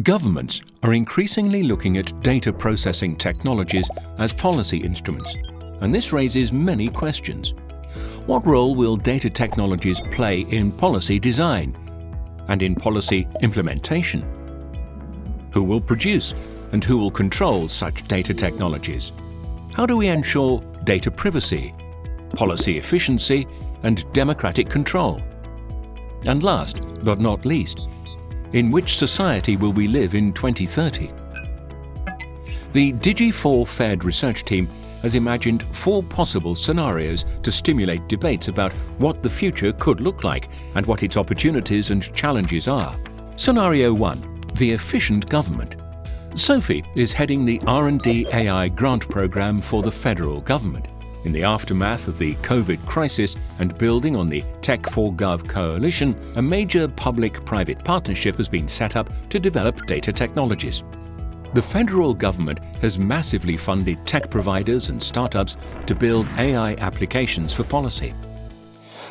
Governments are increasingly looking at data processing technologies as policy instruments, and this raises many questions. What role will data technologies play in policy design and in policy implementation? Who will produce and who will control such data technologies? How do we ensure data privacy, policy efficiency, and democratic control? And last but not least, in which society will we live in 2030? The Digi4Fed research team has imagined 4 possible scenarios to stimulate debates about what the future could look like and what its opportunities and challenges are. Scenario 1. The efficient government. Sophie is heading the R&D AI grant program for the federal government. In the aftermath of the COVID crisis and building on the Tech4Gov coalition, a major public-private partnership has been set up to develop data technologies. The federal government has massively funded tech providers and startups to build AI applications for policy.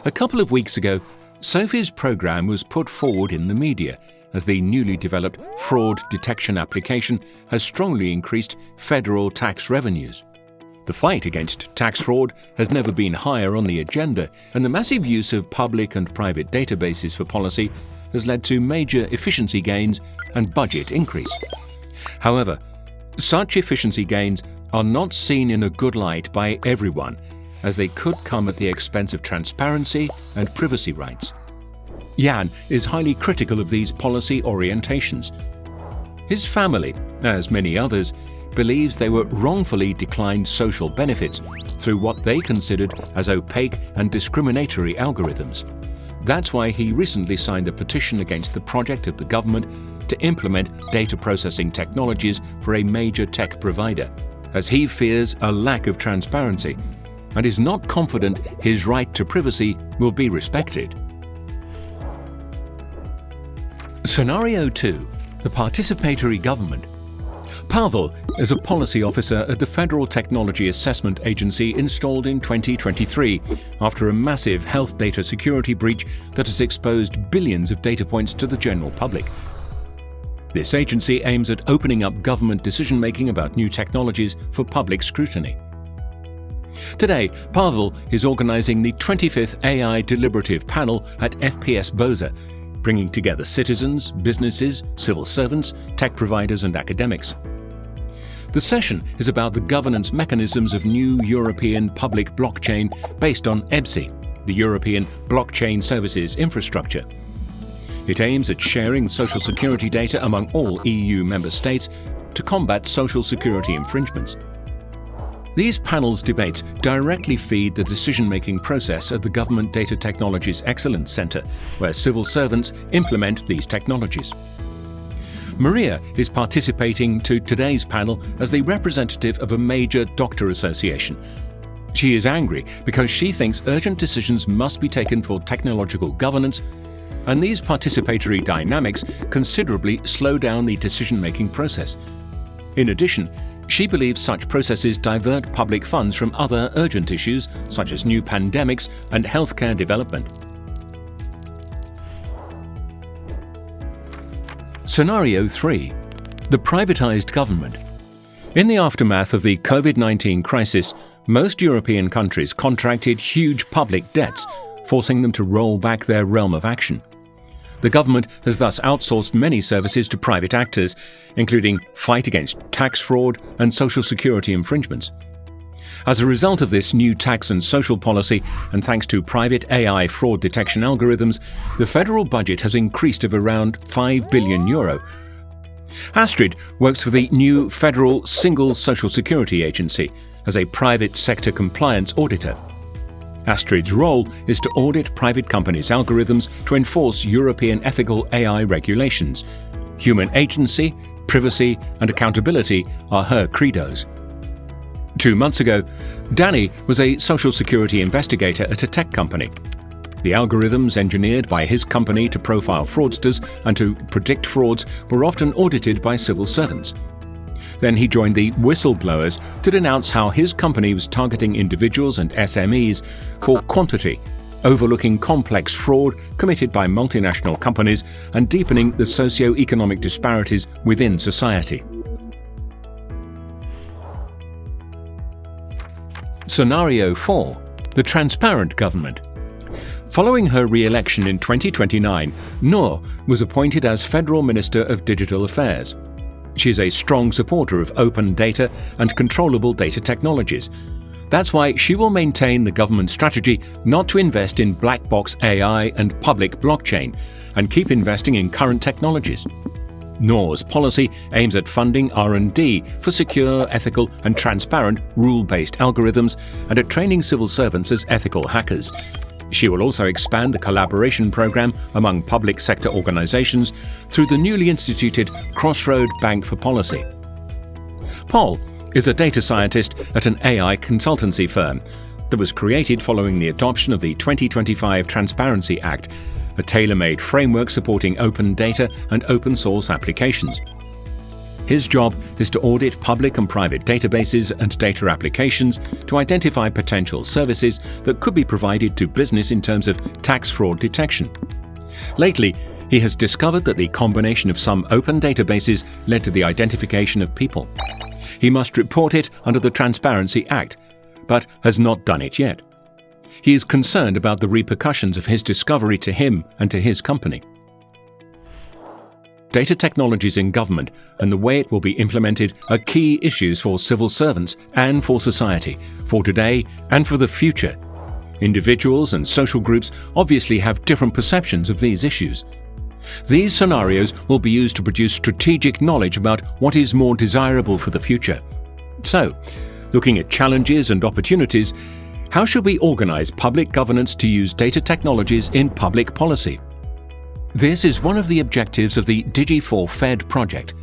A couple of weeks ago, Sophie's program was put forward in the media as the newly developed fraud detection application has strongly increased federal tax revenues. The fight against tax fraud has never been higher on the agenda, and the massive use of public and private databases for policy has led to major efficiency gains and budget increase. However, such efficiency gains are not seen in a good light by everyone, as they could come at the expense of transparency and privacy rights. Jan is highly critical of these policy orientations. His family, as many others, believes they were wrongfully declined social benefits through what they considered as opaque and discriminatory algorithms. That's why he recently signed a petition against the project of the government to implement data processing technologies for a major tech provider, as he fears a lack of transparency and is not confident his right to privacy will be respected. Scenario 2. The participatory government. Pavel is a policy officer at the Federal Technology Assessment Agency installed in 2023 after a massive health data security breach that has exposed billions of data points to the general public. This agency aims at opening up government decision-making about new technologies for public scrutiny. Today, Pavel is organizing the 25th AI Deliberative Panel at FPS BOZA, bringing together citizens, businesses, civil servants, tech providers and academics. The session is about the governance mechanisms of new European public blockchain based on EBSI, the European Blockchain Services Infrastructure. It aims at sharing social security data among all EU member states to combat social security infringements. These panels' debates directly feed the decision-making process at the Government Data Technologies Excellence Centre, where civil servants implement these technologies. Maria is participating to today's panel as the representative of a major doctor association. She is angry because she thinks urgent decisions must be taken for technological governance, and these participatory dynamics considerably slow down the decision-making process. In addition, she believes such processes divert public funds from other urgent issues such as new pandemics and healthcare development. Scenario 3. The privatized government. In the aftermath of the COVID-19 crisis, most European countries contracted huge public debts, forcing them to roll back their realm of action. The government has thus outsourced many services to private actors, including fight against tax fraud and social security infringements. As a result of this new tax and social policy, and thanks to private AI fraud detection algorithms, the federal budget has increased of around €5 billion. Astrid works for the new Federal Single Social Security Agency as a private sector compliance auditor. Astrid's role is to audit private companies' algorithms to enforce European ethical AI regulations. Human agency, privacy, and accountability are her credos. 2 months ago, Danny was a social security investigator at a tech company. The algorithms engineered by his company to profile fraudsters and to predict frauds were often audited by civil servants. Then he joined the whistleblowers to denounce how his company was targeting individuals and SMEs for quantity overlooking complex fraud committed by multinational companies and deepening the socio-economic disparities within society. Scenario 4. The transparent government. Following her re-election in 2029, Noor was appointed as Federal Minister of Digital Affairs. She is a strong supporter of open data and controllable data technologies. That's why she will maintain the government strategy not to invest in black box AI and public blockchain, and keep investing in current technologies. Noor's policy aims at funding R&D for secure, ethical and transparent rule-based algorithms and at training civil servants as ethical hackers. She will also expand the collaboration program among public sector organizations through the newly instituted Crossroad Bank for Policy. Paul is a data scientist at an AI consultancy firm that was created following the adoption of the 2025 Transparency Act, a tailor-made framework supporting open data and open source applications. His job is to audit public and private databases and data applications to identify potential services that could be provided to business in terms of tax fraud detection. Lately, he has discovered that the combination of some open databases led to the identification of people. He must report it under the Transparency Act, but has not done it yet. He is concerned about the repercussions of his discovery to him and to his company. Data technologies in government and the way it will be implemented are key issues for civil servants and for society, for today and for the future. Individuals and social groups obviously have different perceptions of these issues. These scenarios will be used to produce strategic knowledge about what is more desirable for the future. So, looking at challenges and opportunities, how should we organize public governance to use data technologies in public policy? This is one of the objectives of the Digi4Fed project.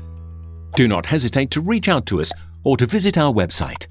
Do not hesitate to reach out to us or to visit our website.